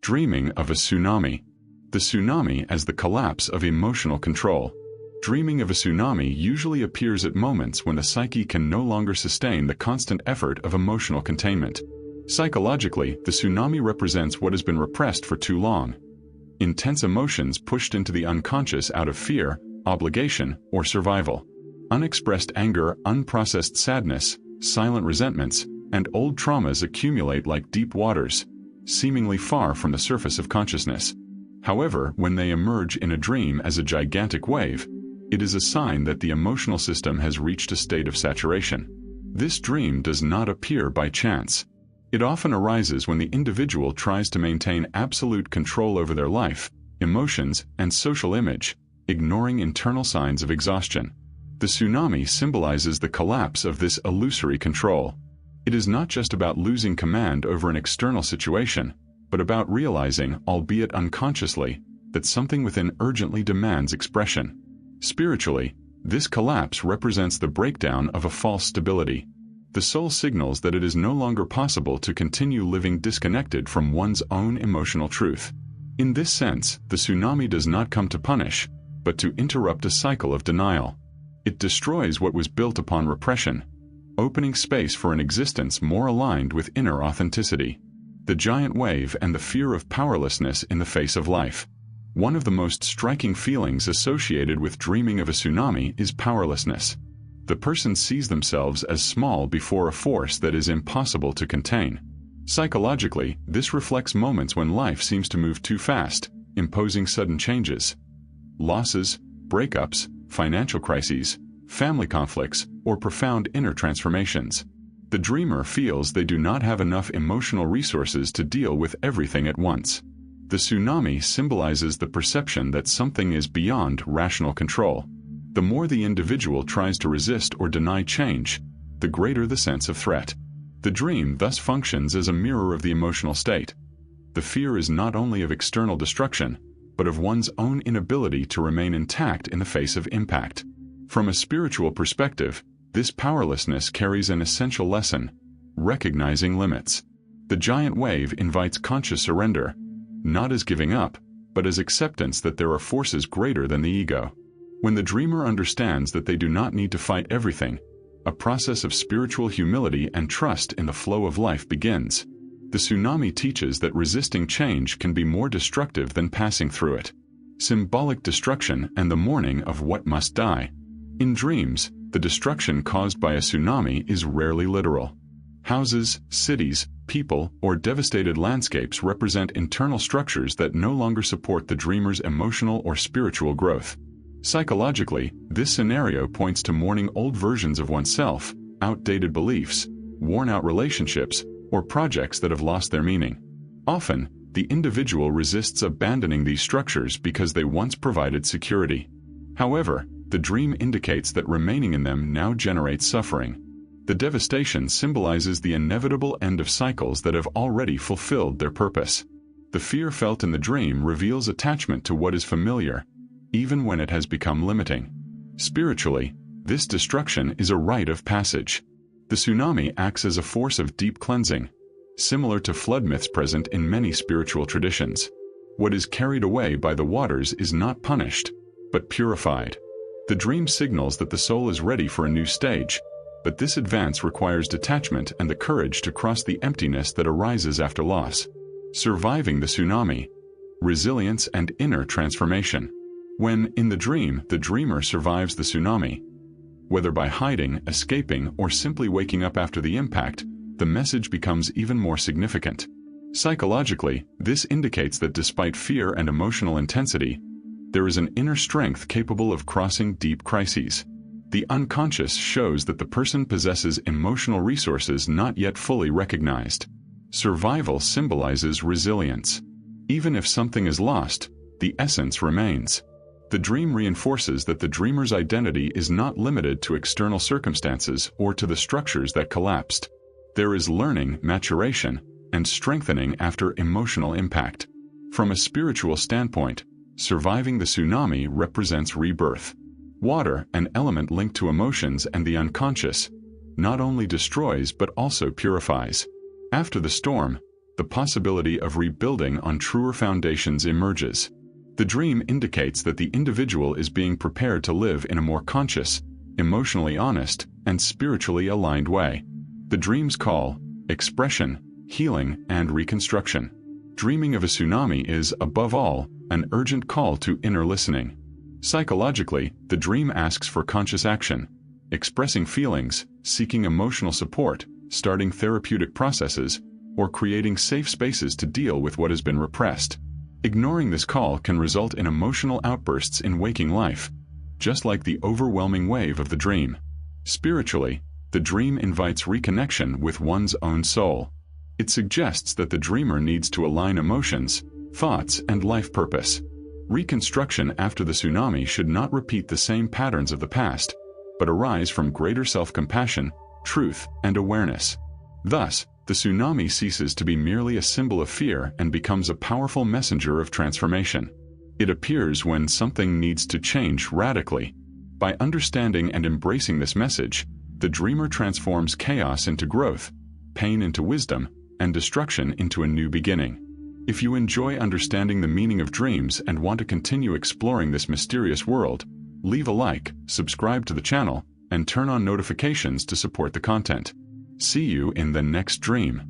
Dreaming of a tsunami. The tsunami as the collapse of emotional control. Dreaming of a tsunami usually appears at moments when the psyche can no longer sustain the constant effort of emotional containment. Psychologically, the tsunami represents what has been repressed for too long. Intense emotions pushed into the unconscious out of fear, obligation, or survival. Unexpressed anger, unprocessed sadness, silent resentments, and old traumas accumulate like deep waters, seemingly far from the surface of consciousness. However, when they emerge in a dream as a gigantic wave, it is a sign that the emotional system has reached a state of saturation. This dream does not appear by chance. It often arises when the individual tries to maintain absolute control over their life, emotions, and social image, ignoring internal signs of exhaustion. The tsunami symbolizes the collapse of this illusory control. It is not just about losing command over an external situation, but about realizing, albeit unconsciously, that something within urgently demands expression. Spiritually, this collapse represents the breakdown of a false stability. The soul signals that it is no longer possible to continue living disconnected from one's own emotional truth. In this sense, the tsunami does not come to punish, but to interrupt a cycle of denial. It destroys what was built upon repression, opening space for an existence more aligned with inner authenticity. The giant wave and the fear of powerlessness in the face of life. One of the most striking feelings associated with dreaming of a tsunami is powerlessness. The person sees themselves as small before a force that is impossible to contain. Psychologically, this reflects moments when life seems to move too fast, imposing sudden changes. Losses, breakups, financial crises, family conflicts, or profound inner transformations. The dreamer feels they do not have enough emotional resources to deal with everything at once. The tsunami symbolizes the perception that something is beyond rational control. The more the individual tries to resist or deny change, the greater the sense of threat. The dream thus functions as a mirror of the emotional state. The fear is not only of external destruction, but of one's own inability to remain intact in the face of impact. From a spiritual perspective, this powerlessness carries an essential lesson: recognizing limits. The giant wave invites conscious surrender, not as giving up, but as acceptance that there are forces greater than the ego. When the dreamer understands that they do not need to fight everything, a process of spiritual humility and trust in the flow of life begins. The tsunami teaches that resisting change can be more destructive than passing through it. Symbolic destruction and the mourning of what must die. In dreams, the destruction caused by a tsunami is rarely literal. Houses, cities, people, or devastated landscapes represent internal structures that no longer support the dreamer's emotional or spiritual growth. Psychologically, this scenario points to mourning old versions of oneself, outdated beliefs, worn-out relationships, or projects that have lost their meaning. Often, the individual resists abandoning these structures because they once provided security. However, the dream indicates that remaining in them now generates suffering. The devastation symbolizes the inevitable end of cycles that have already fulfilled their purpose. The fear felt in the dream reveals attachment to what is familiar, even when it has become limiting. Spiritually, this destruction is a rite of passage. The tsunami acts as a force of deep cleansing, similar to flood myths present in many spiritual traditions. What is carried away by the waters is not punished, but purified. The dream signals that the soul is ready for a new stage, but this advance requires detachment and the courage to cross the emptiness that arises after loss. Surviving the tsunami. Resilience and inner transformation. When, in the dream, the dreamer survives the tsunami, whether by hiding, escaping, or simply waking up after the impact, the message becomes even more significant. Psychologically, this indicates that despite fear and emotional intensity, there is an inner strength capable of crossing deep crises. The unconscious shows that the person possesses emotional resources not yet fully recognized. Survival symbolizes resilience. Even if something is lost, the essence remains. The dream reinforces that the dreamer's identity is not limited to external circumstances or to the structures that collapsed. There is learning, maturation, and strengthening after emotional impact. From a spiritual standpoint, surviving the tsunami represents rebirth. Water, an element linked to emotions and the unconscious, not only destroys but also purifies. After the storm, the possibility of rebuilding on truer foundations emerges. The dream indicates that the individual is being prepared to live in a more conscious, emotionally honest, and spiritually aligned way. The dream's call, expression, healing, and reconstruction. Dreaming of a tsunami is, above all, an urgent call to inner listening. Psychologically, the dream asks for conscious action, expressing feelings, seeking emotional support, starting therapeutic processes, or creating safe spaces to deal with what has been repressed. Ignoring this call can result in emotional outbursts in waking life, just like the overwhelming wave of the dream. Spiritually, the dream invites reconnection with one's own soul. It suggests that the dreamer needs to align emotions, thoughts, and life purpose. Reconstruction after the tsunami should not repeat the same patterns of the past, but arise from greater self-compassion, truth, and awareness. Thus, the tsunami ceases to be merely a symbol of fear and becomes a powerful messenger of transformation. It appears when something needs to change radically. By understanding and embracing this message, the dreamer transforms chaos into growth, pain into wisdom, and destruction into a new beginning. If you enjoy understanding the meaning of dreams and want to continue exploring this mysterious world, leave a like, subscribe to the channel, and turn on notifications to support the content. See you in the next dream.